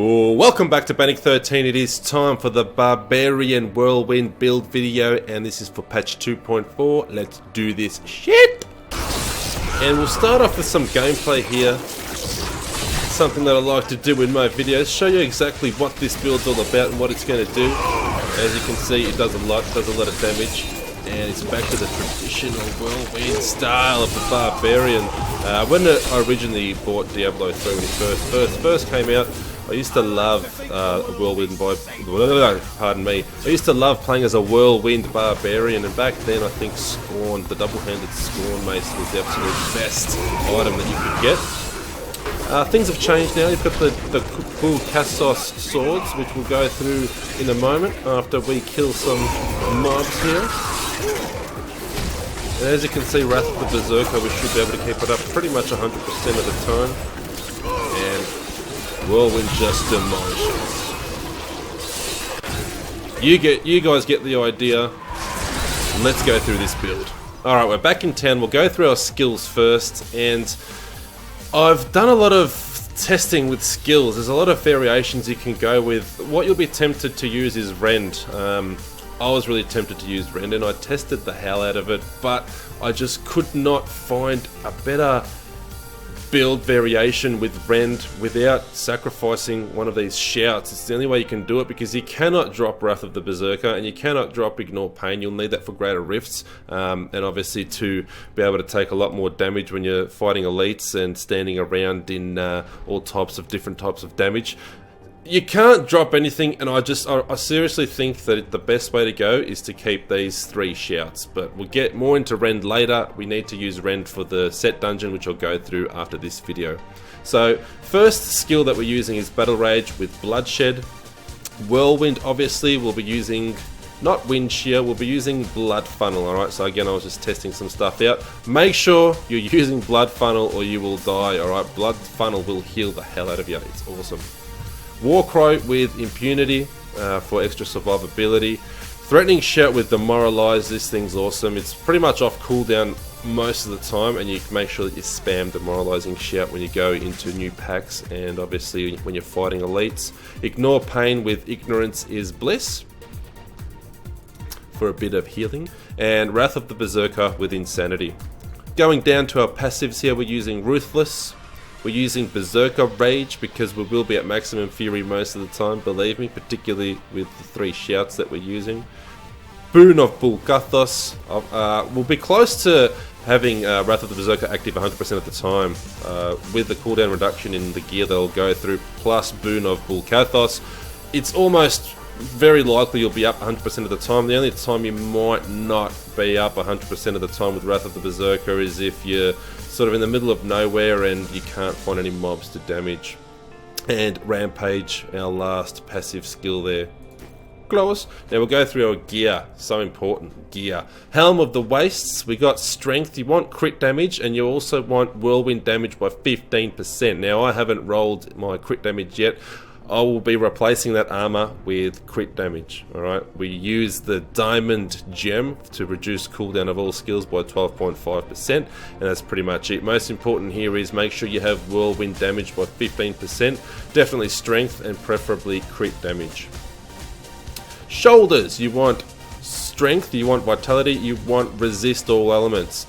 Welcome back to Bannock 13. It is time for the Barbarian Whirlwind build video, and this is for patch 2.4. Let's do this shit! And we'll start off with some gameplay here. Something that I like to do in my videos, show you exactly what this build's all about and what it's going to do. As you can see, it does a lot of damage. And it's back to the traditional Whirlwind style of the Barbarian. When I originally bought Diablo 3 when it first came out, I used to love Whirlwind pardon me. I used to love playing as a Whirlwind Barbarian, and back then I think Scorn, the double-handed Scorn Mace, was the absolute best item that you could get. Things have changed now. You've got the bul-kathos swords, which we'll go through in a moment after we kill some mobs here. And as you can see, Wrath of the Berserker, we should be able to keep it up pretty much 100% of the time. And Whirlwind just demolishes. You guys get the idea. Let's go through this build. Alright, we're back in town. We'll go through our skills first, and I've done a lot of testing with skills. There's a lot of variations you can go with. What you'll be tempted to use is Rend. I was really tempted to use Rend, and I tested the hell out of it, but I just could not find a better build variation with Rend without sacrificing one of these shouts. It's the only way you can do it, because you cannot drop Wrath of the Berserker and you cannot drop Ignore Pain. You'll need that for greater rifts, and obviously to be able to take a lot more damage when you're fighting elites and standing around in all types of different types of damage. You can't drop anything, and I seriously think that the best way to go is to keep these three shouts, but we'll get more into Rend later. We need to use Rend for the set dungeon, which I'll go through after this video. So first skill that we're using is Battle Rage with Bloodshed. Whirlwind, obviously, we'll be using not Wind Shear, we'll be using Blood Funnel. Alright, so again, I was just testing some stuff out. Make sure you're using Blood Funnel or you will die. Alright, Blood Funnel will heal the hell out of you. It's awesome. Warcry with Impunity for extra survivability. Threatening Shout with Demoralize. This thing's awesome. It's pretty much off cooldown most of the time, and you make sure that you spam Demoralizing Shout when you go into new packs, and obviously when you're fighting elites. Ignore Pain with Ignorance is Bliss for a bit of healing. And Wrath of the Berserker with Insanity. Going down to our passives here, we're using Ruthless. We're using Berserker Rage because we will be at maximum fury most of the time, believe me, particularly with the three shouts that we're using. Boon of bul-kathos. We'll be close to having Wrath of the Berserker active 100% of the time. With the cooldown reduction in the gear they'll go through, plus Boon of bul-kathos, it's almost very likely you'll be up 100% of the time. The only time you might not be up 100% of the time with Wrath of the Berserker is if you're sort of in the middle of nowhere and you can't find any mobs to damage. And Rampage, our last passive skill there. Close. Now we'll go through our gear. So important. Gear. Helm of the Wastes. We got Strength. You want crit damage, and you also want Whirlwind damage by 15%. Now I haven't rolled my crit damage yet. I will be replacing that armor with crit damage. Alright, we use the diamond gem to reduce cooldown of all skills by 12.5%, and that's pretty much it. Most important here is make sure you have Whirlwind damage by 15%, definitely strength, and preferably crit damage. Shoulders, you want strength, you want vitality, you want resist all elements.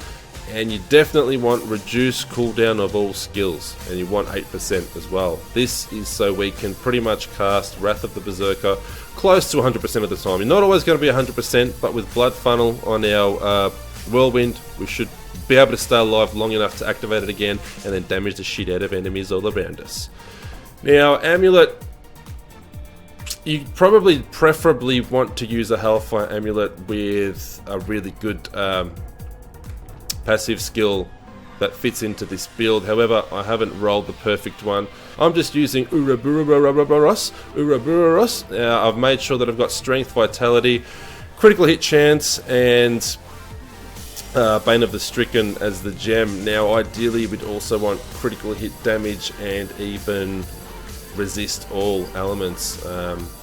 And you definitely want reduce cooldown of all skills, and you want 8% as well. This is so we can pretty much cast Wrath of the Berserker close to 100% of the time. You're not always going to be 100%, but with Blood Funnel on our Whirlwind, we should be able to stay alive long enough to activate it again and then damage the shit out of enemies all around us. Now, Amulet, you preferably want to use a Hellfire Amulet with a really good passive skill that fits into this build. However, I haven't rolled the perfect one. I'm just using Ouroboros. I've made sure that I've got Strength, Vitality, Critical Hit Chance, and Bane of the Stricken as the gem. Now, ideally, we'd also want Critical Hit Damage and even Resist all elements.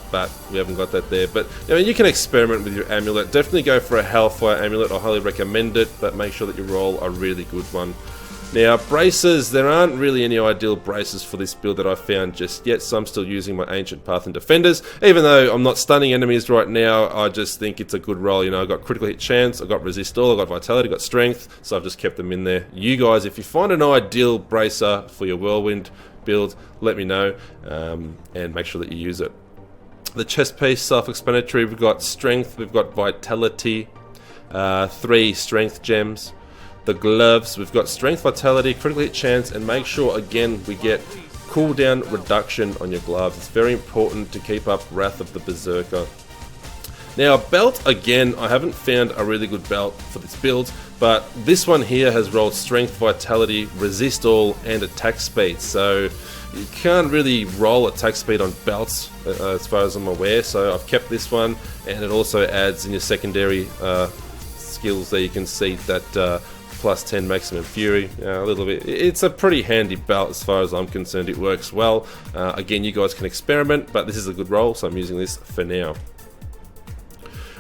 But we haven't got that there. But I mean, you can experiment with your amulet. Definitely go for a Hellfire Amulet. I highly recommend it, but make sure that you roll a really good one. Now, braces, there aren't really any ideal braces for this build that I've found just yet, so I'm still using my Ancient Path and Defenders. Even though I'm not stunning enemies right now, I just think it's a good roll. You know, I've got critical hit chance, I've got resist all, I've got vitality, I've got strength, so I've just kept them in there. You guys, if you find an ideal bracer for your Whirlwind build, let me know, and make sure that you use it. The chest piece, self-explanatory. We've got strength, we've got vitality, 3 strength gems. The gloves, we've got strength, vitality, critical hit chance, and make sure again we get cooldown reduction on your gloves. It's very important to keep up Wrath of the Berserker. Now, belt, again, I haven't found a really good belt for this build, but this one here has rolled strength, vitality, resist all, and attack speed. So you can't really roll attack speed on belts as far as I'm aware, so I've kept this one, and it also adds in your secondary skills there. You can see that plus 10 maximum fury, a little bit. It's a pretty handy belt as far as I'm concerned. It works well. Again, you guys can experiment, but this is a good roll, so I'm using this for now.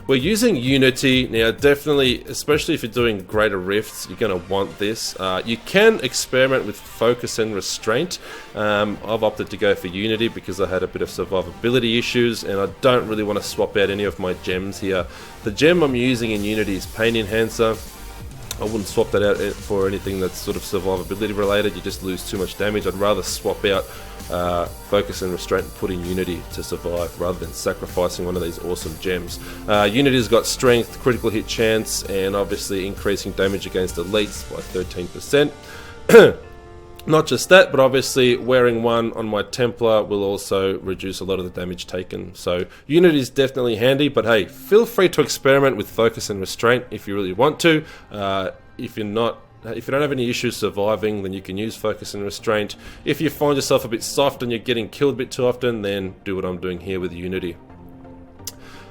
We're using Unity now. Definitely, especially if you're doing greater rifts, you're going to want this. You can experiment with focus and restraint. I've opted to go for Unity because I had a bit of survivability issues, and I don't really want to swap out any of my gems here. The gem I'm using in Unity is Pain Enhancer. I wouldn't swap that out for anything that's sort of survivability related. You just lose too much damage. I'd rather swap out focus and restraint and put in Unity to survive rather than sacrificing one of these awesome gems. Unity's got strength, critical hit chance, and obviously increasing damage against elites by 13%. Not just that, but obviously wearing one on my Templar will also reduce a lot of the damage taken. So Unity is definitely handy, but hey, feel free to experiment with focus and restraint if you really want to. If you don't have any issues surviving, then you can use focus and restraint. If you find yourself a bit soft and you're getting killed a bit too often, then do what I'm doing here with Unity.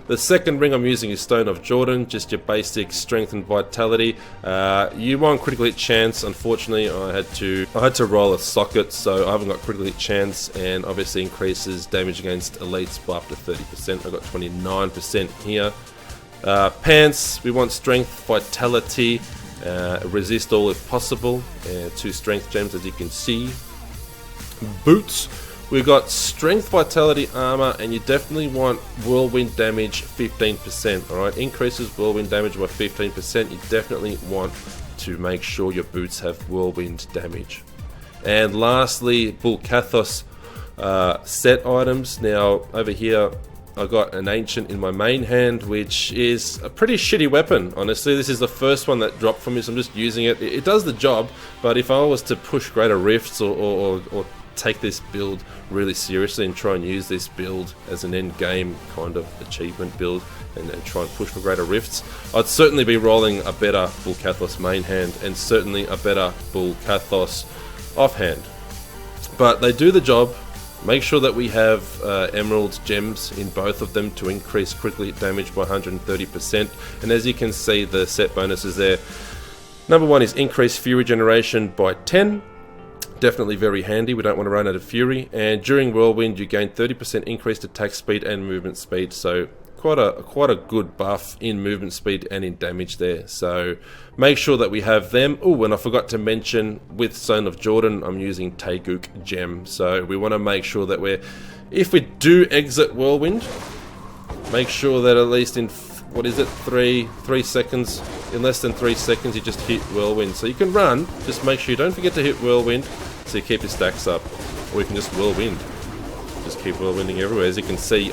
The second ring I'm using is Stone of Jordan, just your basic strength and vitality. You want critical hit chance. Unfortunately, I had to roll a socket, so I haven't got critical hit chance, and obviously increases damage against elites by up to 30%. I got 29% here. Pants, we want strength, vitality, resist all if possible, 2 strength gems as you can see. Boots, we've got strength, vitality, armor, and you definitely want whirlwind damage 15%. Alright, increases whirlwind damage by 15%. You definitely want to make sure your boots have whirlwind damage. And lastly, bul-kathos set items. Now over here I got an ancient in my main hand, which is a pretty shitty weapon. Honestly, this is the first one that dropped from me, so I'm just using it. It does the job, but if I was to push greater rifts or take this build really seriously and try and use this build as an end game kind of achievement build and try and push for greater rifts, I'd certainly be rolling a better bul-kathos main hand and certainly a better bul-kathos offhand. But they do the job. Make sure that we have emerald gems in both of them to increase critical hit damage by 130%. And as you can see, the set bonuses there. Number 1 is increased fury generation by 10. Definitely very handy. We don't want to run out of fury. And during Whirlwind, you gain 30% increased attack speed and movement speed. So quite a good buff in movement speed and in damage there. So make sure that we have them. Oh, and I forgot to mention with Stone of Jordan, I'm using Taeguk gem. So we want to make sure that if we do exit Whirlwind, make sure that at least in what is it, 3 seconds, in less than 3 seconds you just hit Whirlwind. So you can run, just make sure you don't forget to hit Whirlwind so you keep your stacks up, or you can just Whirlwind. Just keep whirlwinding everywhere. As you can see,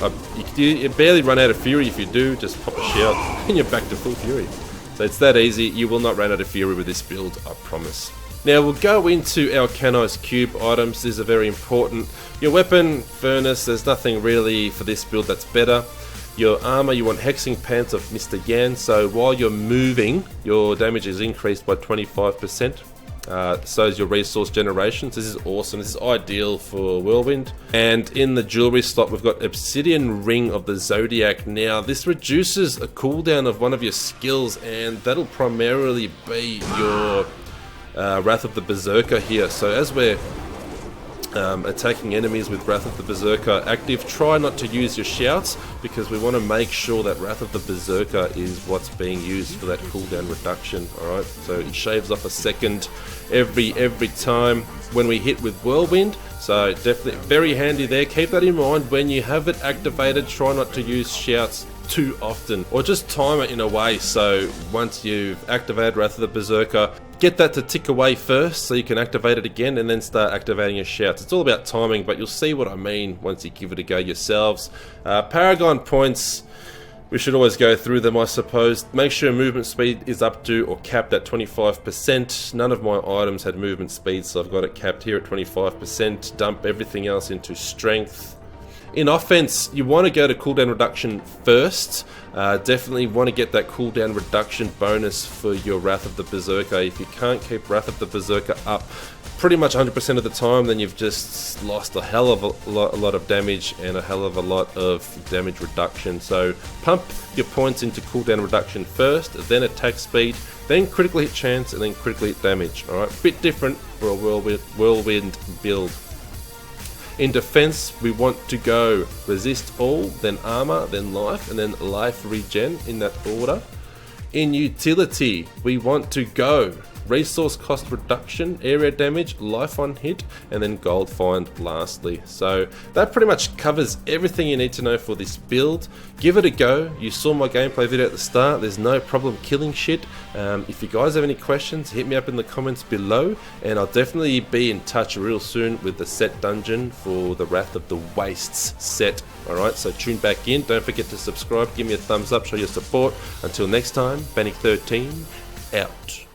you barely run out of fury. If you do, just pop a shout and you're back to full fury. So it's that easy. You will not run out of fury with this build, I promise. Now we'll go into our Canized Cube items. These are very important. Your weapon, furnace, there's nothing really for this build that's better. Your armor, you want Hexing Pants of Mr. Yan, so while you're moving, your damage is increased by 25%. So is your resource generation. So this is awesome. This is ideal for Whirlwind. And in the jewelry slot, we've got Obsidian Ring of the Zodiac. Now, this reduces a cooldown of one of your skills, and that'll primarily be your Wrath of the Berserker here. So as we're attacking enemies with Wrath of the Berserker active. Try not to use your shouts because we want to make sure that Wrath of the Berserker is what's being used for that cooldown reduction. Alright, so it shaves off a second every time when we hit with Whirlwind. So definitely very handy there. Keep that in mind when you have it activated. Try not to use shouts too often, or just time it in a way so once you've activated Wrath of the Berserker, get that to tick away first so you can activate it again and then start activating your shouts. It's all about timing, but you'll see what I mean once you give it a go yourselves. Paragon points, we should always go through them, I suppose. Make sure movement speed is up to or capped at 25%. None of my items had movement speed, so I've got it capped here at 25%. Dump everything else into strength. In offense, you want to go to cooldown reduction first. Definitely want to get that cooldown reduction bonus for your Wrath of the Berserker. If you can't keep Wrath of the Berserker up pretty much 100% of the time, then you've just lost a hell of a lot of damage and a hell of a lot of damage reduction. So pump your points into cooldown reduction first, then attack speed, then critical hit chance, and then critical hit damage. Alright, bit different for a whirlwind build. In defense, we want to go resist all, then armor, then life, and then life regen in that order. In utility, we want to go resource cost reduction, area damage, life on hit, and then gold find lastly. So that pretty much covers everything you need to know for this build. Give it a go. You saw my gameplay video at the start. There's no problem killing shit. If you guys have any questions, hit me up in the comments below, and I'll definitely be in touch real soon with the set dungeon for the Wrath of the Wastes set. Alright, so tune back in. Don't forget to subscribe, give me a thumbs up, show your support. Until next time, Bannick13 out.